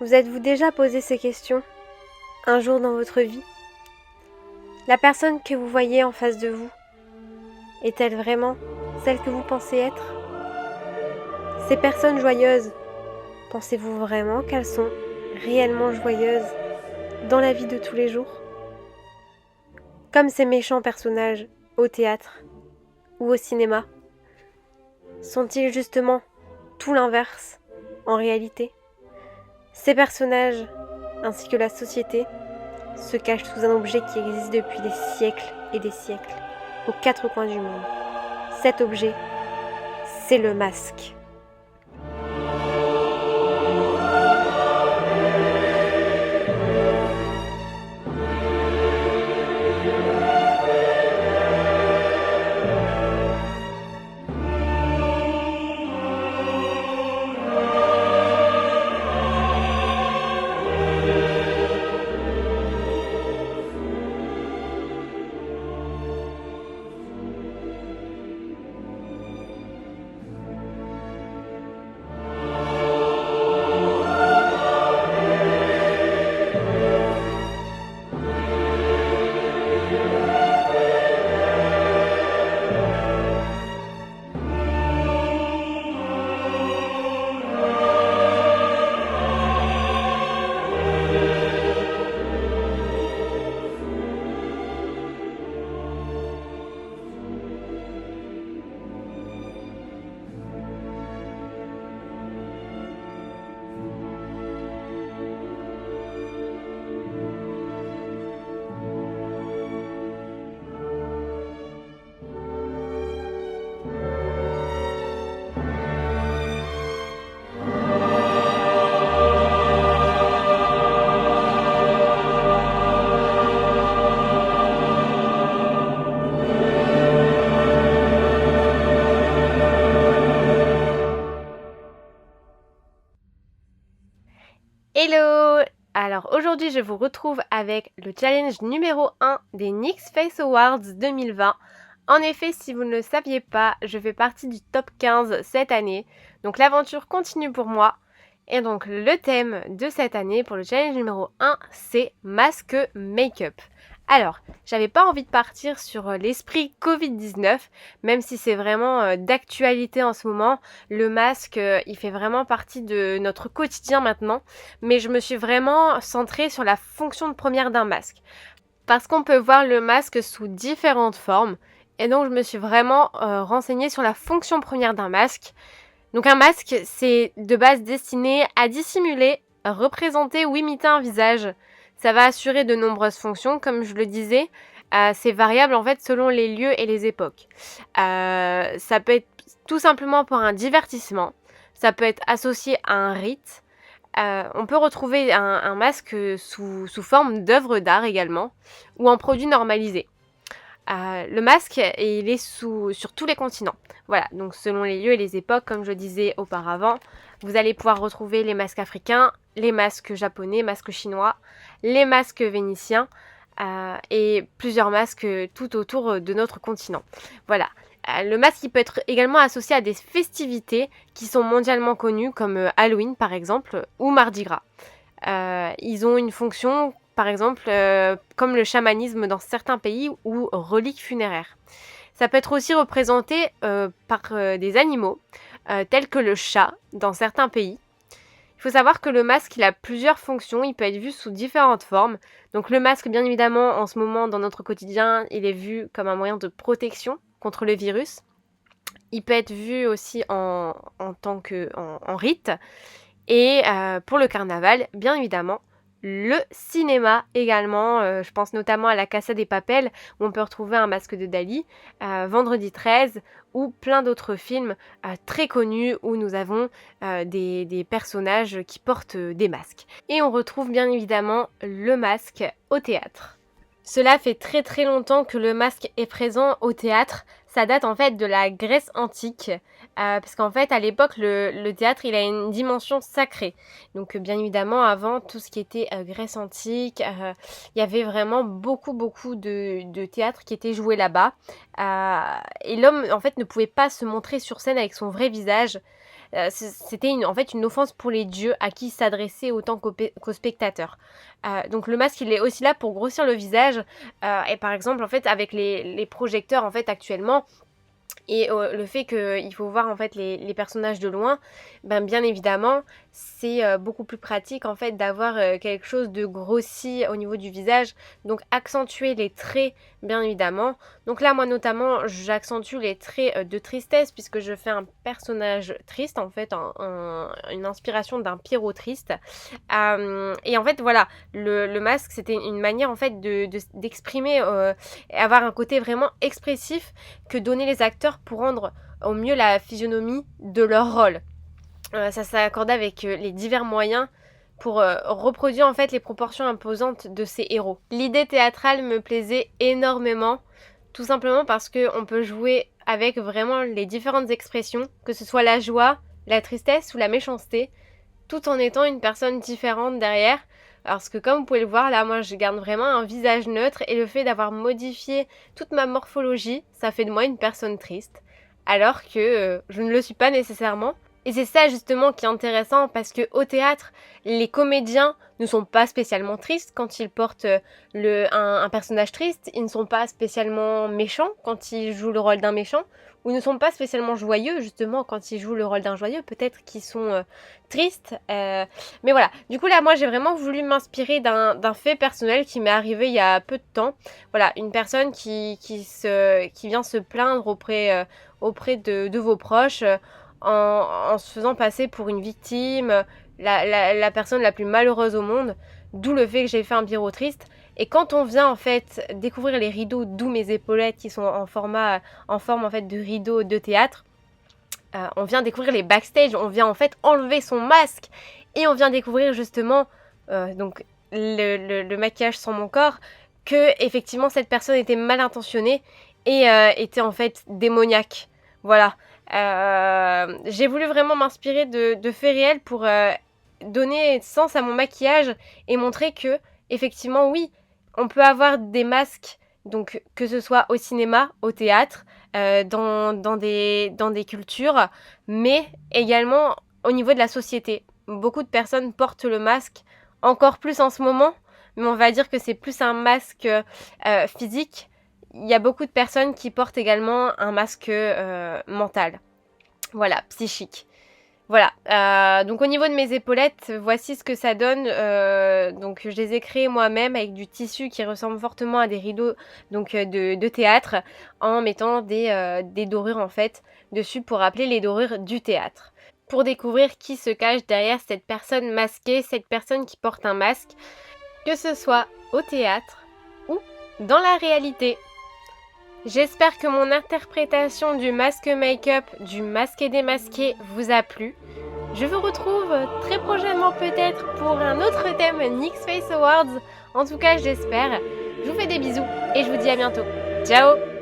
Vous êtes-vous déjà posé ces questions un jour dans votre vie? La personne que vous voyez en face de vous, est-elle vraiment celle que vous pensez être? Ces personnes joyeuses, pensez-vous vraiment qu'elles sont réellement joyeuses dans la vie de tous les jours? Comme ces méchants personnages au théâtre ou au cinéma, sont-ils justement tout l'inverse en réalité? Ces personnages, ainsi que la société, se cachent sous un objet qui existe depuis des siècles et des siècles, aux quatre coins du monde. Cet objet, c'est le masque. Hello! Alors aujourd'hui je vous retrouve avec le challenge numéro 1 des Nyx Face Awards 2020. En effet, si vous ne le saviez pas, je fais partie du top 15 cette année. Donc l'aventure continue pour moi. Et donc le thème de cette année pour le challenge numéro 1, c'est masque make-up. Alors, j'avais pas envie de partir sur l'esprit Covid-19, même si c'est vraiment d'actualité en ce moment. Le masque, il fait vraiment partie de notre quotidien maintenant. Mais je me suis vraiment centrée sur la fonction de première d'un masque. Parce qu'on peut voir le masque sous différentes formes. Et donc je me suis vraiment renseignée sur la fonction première d'un masque. Donc un masque, c'est de base destiné à dissimuler, représenter ou imiter un visage. Ça va assurer de nombreuses fonctions, comme je le disais. C'est variable en fait selon les lieux et les époques. Ça peut être tout simplement pour un divertissement. Ça peut être associé à un rite. On peut retrouver un masque sous forme d'œuvre d'art également, ou en produit normalisé. Le masque, il est sur tous les continents. Voilà, donc selon les lieux et les époques, comme je disais auparavant, vous allez pouvoir retrouver les masques africains, les masques japonais, masques chinois, les masques vénitiens et plusieurs masques tout autour de notre continent. Voilà. Le masque il peut être également associé à des festivités qui sont mondialement connues comme Halloween par exemple ou Mardi Gras. Ils ont une fonction par exemple comme le chamanisme dans certains pays ou reliques funéraires. Ça peut être aussi représenté par des animaux tels que le chat dans certains pays. Il faut savoir que le masque il a plusieurs fonctions, il peut être vu sous différentes formes. Donc le masque bien évidemment en ce moment dans notre quotidien il est vu comme un moyen de protection contre le virus. Il peut être vu aussi en tant que en rite. Et pour le carnaval, bien évidemment, le cinéma également. Je pense notamment à la Casa des Papel, où on peut retrouver un masque de Dali, Vendredi 13, ou plein d'autres films très connus où nous avons des personnages qui portent des masques. Et on retrouve bien évidemment le masque au théâtre. Cela fait très très longtemps que le masque est présent au théâtre. Ça date en fait de la Grèce antique, parce qu'en fait à l'époque le théâtre il a une dimension sacrée. Donc bien évidemment avant tout ce qui était Grèce antique, il y avait vraiment beaucoup de théâtre qui était joué là-bas. Et l'homme en fait ne pouvait pas se montrer sur scène avec son vrai visage. c'était en fait une offense pour les dieux à qui il s'adressait autant qu'aux spectateurs. Donc le masque il est aussi là pour grossir le visage et par exemple en fait avec les projecteurs en fait actuellement et le fait qu'il faut voir en fait les personnages de loin, ben bien évidemment c'est beaucoup plus pratique en fait d'avoir quelque chose de grossi au niveau du visage, donc accentuer les traits bien évidemment. Donc là moi notamment j'accentue les traits de tristesse puisque je fais un personnage triste en fait, une inspiration d'un Pierrot triste. Et en fait voilà, le masque c'était une manière en fait d'exprimer, avoir un côté vraiment expressif que donnaient les acteurs pour rendre au mieux la physionomie de leur rôle. Ça s'accordait avec les divers moyens pour reproduire en fait les proportions imposantes de ces héros. L'idée théâtrale me plaisait énormément, tout simplement parce qu'on peut jouer avec vraiment les différentes expressions, que ce soit la joie, la tristesse ou la méchanceté, tout en étant une personne différente derrière. Parce que comme vous pouvez le voir, là moi je garde vraiment un visage neutre et le fait d'avoir modifié toute ma morphologie, ça fait de moi une personne triste. Alors que je ne le suis pas nécessairement. Et c'est ça justement qui est intéressant parce que au théâtre, les comédiens ne sont pas spécialement tristes quand ils portent un personnage triste, ils ne sont pas spécialement méchants quand ils jouent le rôle d'un méchant, ou ne sont pas spécialement joyeux justement quand ils jouent le rôle d'un joyeux, peut-être qu'ils sont tristes. Mais voilà, du coup là moi j'ai vraiment voulu m'inspirer d'un fait personnel qui m'est arrivé il y a peu de temps. Voilà, une personne qui vient se plaindre auprès de vos proches, en se faisant passer pour une victime, la personne la plus malheureuse au monde, d'où le fait que j'ai fait un bureau triste. Et quand on vient en fait découvrir les rideaux, d'où mes épaulettes qui sont en forme en fait de rideaux de théâtre, on vient découvrir les backstage, on vient en fait enlever son masque et on vient découvrir justement donc le maquillage sur mon corps, que effectivement cette personne était mal intentionnée et était en fait démoniaque. Voilà. J'ai voulu vraiment m'inspirer de faits réels pour donner sens à mon maquillage et montrer que, effectivement, oui, on peut avoir des masques, donc que ce soit au cinéma, au théâtre, dans des cultures, mais également au niveau de la société. Beaucoup de personnes portent le masque, encore plus en ce moment, mais on va dire que c'est plus un masque physique. Il y a beaucoup de personnes qui portent également un masque mental. Voilà, psychique. Voilà, donc au niveau de mes épaulettes, voici ce que ça donne. Donc je les ai créées moi-même avec du tissu qui ressemble fortement à des rideaux donc, de théâtre, en mettant des dorures en fait dessus pour rappeler les dorures du théâtre. Pour découvrir qui se cache derrière cette personne masquée, cette personne qui porte un masque, que ce soit au théâtre ou dans la réalité. J'espère que mon interprétation du masque make-up, du masqué démasqué vous a plu. Je vous retrouve très prochainement peut-être pour un autre thème NYX Face Awards. En tout cas, j'espère. Je vous fais des bisous et je vous dis à bientôt. Ciao!